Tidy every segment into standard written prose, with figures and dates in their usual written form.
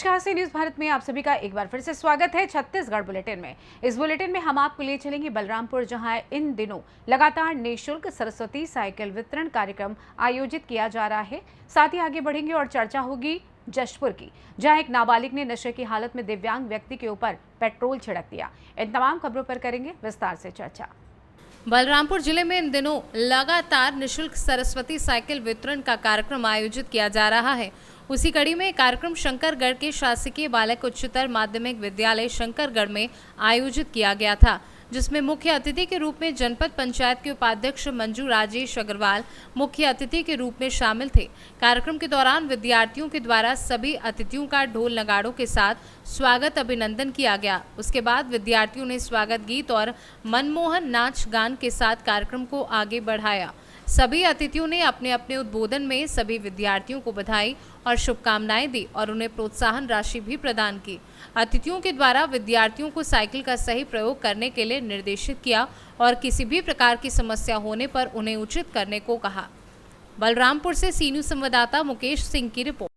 नमस्कार, सी न्यूज भारत में आप सभी का एक बार फिर से स्वागत है। छत्तीसगढ़ बुलेटिन में इस बुलेटिन में हम आपको ले चलेंगे बलरामपुर, जहां इन दिनों लगातार निःशुल्क सरस्वती साइकिल वितरण कार्यक्रम आयोजित किया जा रहा है। साथ ही आगे बढ़ेंगे और चर्चा होगी जशपुर की, जहां एक नाबालिग ने नशे की हालत में दिव्यांग व्यक्ति के ऊपर पेट्रोल छिड़क दिया। इन तमाम खबरों पर करेंगे विस्तार से चर्चा। बलरामपुर जिले में इन दिनों लगातार निःशुल्क सरस्वती साइकिल वितरण का कार्यक्रम आयोजित किया जा रहा है। उसी कड़ी में कार्यक्रम शंकरगढ़ के शासकीय बालक उच्चतर माध्यमिक विद्यालय शंकरगढ़ में आयोजित किया गया था, जिसमें मुख्य अतिथि के रूप में जनपद पंचायत के उपाध्यक्ष मंजू राजेश अग्रवाल मुख्य अतिथि के रूप में शामिल थे। कार्यक्रम के दौरान विद्यार्थियों के द्वारा सभी अतिथियों का ढोल नगाड़ों के साथ स्वागत अभिनंदन किया गया। उसके बाद विद्यार्थियों ने स्वागत गीत और मनमोहन नाच गान के साथ कार्यक्रम को आगे बढ़ाया। सभी अतिथियों ने अपने अपने उद्बोधन में सभी विद्यार्थियों को बधाई और शुभकामनाएं दी और उन्हें प्रोत्साहन राशि भी प्रदान की। अतिथियों के द्वारा विद्यार्थियों को साइकिल का सही प्रयोग करने के लिए निर्देशित किया और किसी भी प्रकार की समस्या होने पर उन्हें उचित करने को कहा। बलरामपुर से सी न्यूज संवाददाता मुकेश सिंह की रिपोर्ट।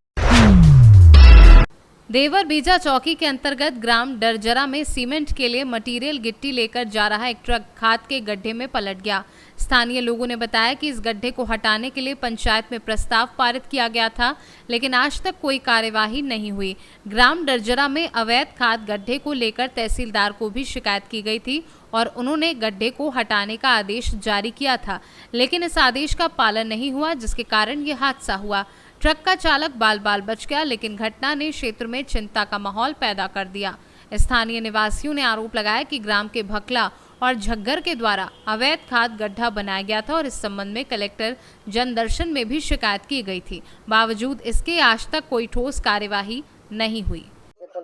देवर बीजा चौकी के अंतर्गत ग्राम डरजरा में सीमेंट के लिए मटेरियल गिट्टी लेकर जा रहा एक ट्रक खाद के गड्ढे में पलट गया। स्थानीय लोगों ने बताया कि इस गड्ढे को हटाने के लिए पंचायत में प्रस्ताव पारित किया गया था, लेकिन आज तक कोई कार्यवाही नहीं हुई। ग्राम डरजरा में अवैध खाद गड्ढे को लेकर तहसीलदार को भी शिकायत की गई थी और उन्होंने गड्ढे को हटाने का आदेश जारी किया था, लेकिन इस आदेश का पालन नहीं हुआ, जिसके कारण ये हादसा हुआ। ट्रक का चालक बाल बाल बच गया, लेकिन घटना ने क्षेत्र में चिंता का माहौल पैदा कर दिया। स्थानीय निवासियों ने आरोप लगाया कि ग्राम के भकला और झग्गर के द्वारा अवैध खाद गड्ढा बनाया गया था और इस संबंध में कलेक्टर जनदर्शन में भी शिकायत की गई थी। बावजूद इसके आज तक कोई ठोस कार्यवाही नहीं हुई।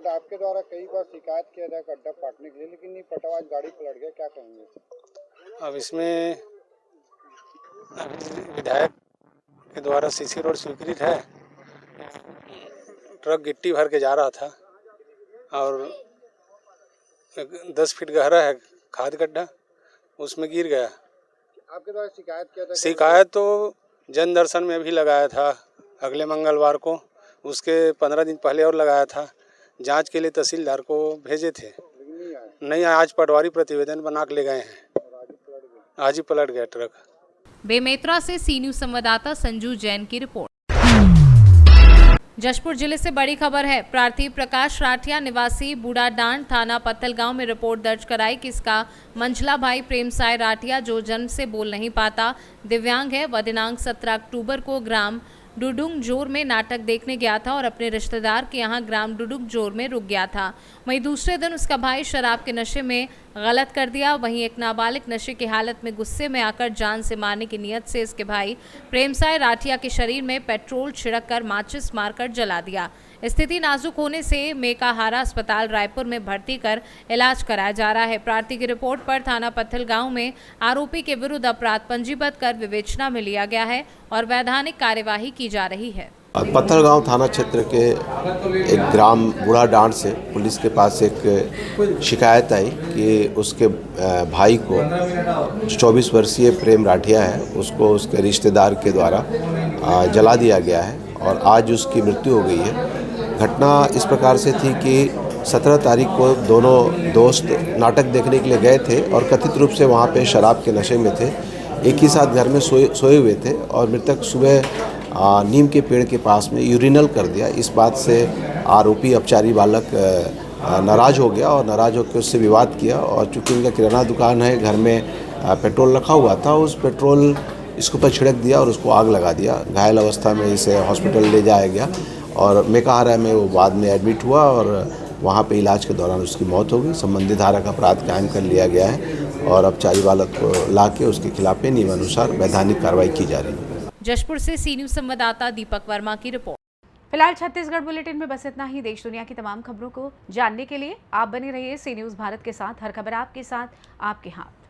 आपके द्वारा कई बार शिकायत किया था गड्ढा पाटने के लिए, लेकिन नहीं पटा, आज गाड़ी पलट गया, क्या कहेंगे? अब इसमें विधायक के द्वारा सीसी रोड स्वीकृत है। ट्रक गिट्टी भर के जा रहा था और 10 फीट गहरा है खाद गड्ढा, उसमें गिर गया। आपके द्वारा शिकायत किया था? शिकायत तो जन दर्शन में भी लगाया था अगले मंगलवार को, उसके 15 दिन पहले और लगाया था। जांच के लिए तहसीलदार को भेजे थे, नहीं आज पटवारी प्रतिवेदन बना के ले गए हैं। आज ही पलट गया ट्रक। बेमेतरा से सी न्यूज संवाददाता संजू जैन की रिपोर्ट। जशपुर जिले से बड़ी खबर है। प्रार्थी प्रकाश राठिया निवासी बूढ़ाडांड थाना पत्थलगांव में रिपोर्ट दर्ज कराई कि इसका मंझला भाई प्रेम साय राठिया, जो जन्म से बोल नहीं पाता, दिव्यांग है, वह दिनांक 17 अक्टूबर को ग्राम डुडुंग जोर में नाटक देखने गया था और अपने रिश्तेदार के यहाँ ग्राम डुडुंग जोर में रुक गया था। वहीं दूसरे दिन उसका भाई शराब के नशे में गलत कर दिया। वहीं एक नाबालिग नशे की हालत में गुस्से में आकर जान से मारने की नीयत से इसके भाई प्रेमसाय राठिया के शरीर में पेट्रोल छिड़ककर माचिस मारकर जला दिया। स्थिति नाजुक होने से मेकाहारा अस्पताल रायपुर में भर्ती कर इलाज कराया जा रहा है। प्रार्थी की रिपोर्ट पर थाना पत्थलगांव में आरोपी के विरुद्ध अपराध पंजीबद्ध कर विवेचना में लिया गया है और वैधानिक कार्यवाही की जा रही है। पत्थलगांव थाना क्षेत्र के एक ग्राम बूढ़ाडांड से पुलिस के पास एक शिकायत आई कि उसके भाई को 24 वर्षीय प्रेम राठिया है, उसको उसके रिश्तेदार के द्वारा जला दिया गया है और आज उसकी मृत्यु हो गई है। घटना इस प्रकार से थी कि 17 तारीख को दोनों दोस्त नाटक देखने के लिए गए थे और कथित रूप से वहाँ पे शराब के नशे में थे। एक ही साथ घर में सोए हुए थे और मृतक सुबह नीम के पेड़ के पास में यूरिनल कर दिया। इस बात से आरोपी अपचारी बालक नाराज़ हो गया और नाराज़ होकर उससे विवाद किया और चूँकि उनका किराना दुकान है, घर में पेट्रोल रखा हुआ था, उस पेट्रोल इसके ऊपर छिड़क दिया और उसको आग लगा दिया। घायल अवस्था में इसे हॉस्पिटल ले जाया गया और मेकाहारा में वो बाद में एडमिट हुआ और वहाँ पे इलाज के दौरान उसकी मौत हो गई। संबंधित धारा का अपराध कायम कर लिया गया है और अपचारी बालक को ला के उसके खिलाफ नियमानुसार वैधानिक कार्रवाई की जा रही है। जशपुर से सी न्यूज संवाददाता दीपक वर्मा की रिपोर्ट। फिलहाल छत्तीसगढ़ बुलेटिन में बस इतना ही। देश दुनिया की तमाम खबरों को जानने के लिए आप बने रहिए सी न्यूज भारत के साथ। हर खबर आपके साथ, आपके हाथ।